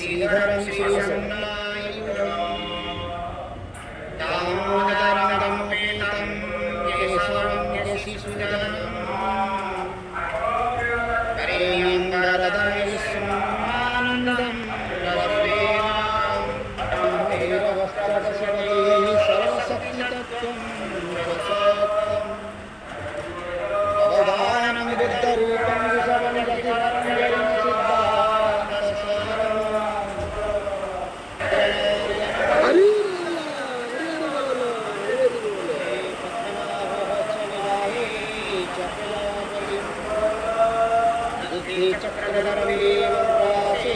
श्रीधरं दामोदरं दमोपेतं केशवं यशिसुदनं हरेयं वरदं विश्वमानन्दं भैरवस्तरसपदे सर्वशक्तितत्त्वं रसत्वम् अवधानं बुद्धरूपं विशवनगतिवरं जयं चक्रधरवीरं वासे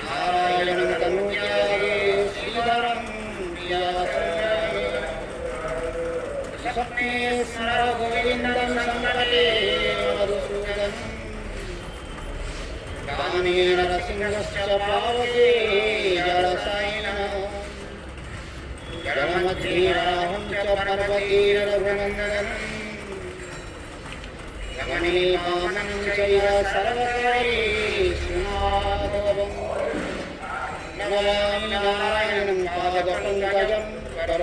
नारायणं तनूजाये श्रीधरं व्यासाये स्वप्ने स्मर गोविन्दं संकटे मधुसूदनं कामेन नरसिंहश्च पावके जलसायिनः जलमध्ये राहं च पर्वते रघुनन्दनम् गमने वामनं चैव सर्वकार्येषु नादवम् नमामि नारायणं पादपङ्कजम्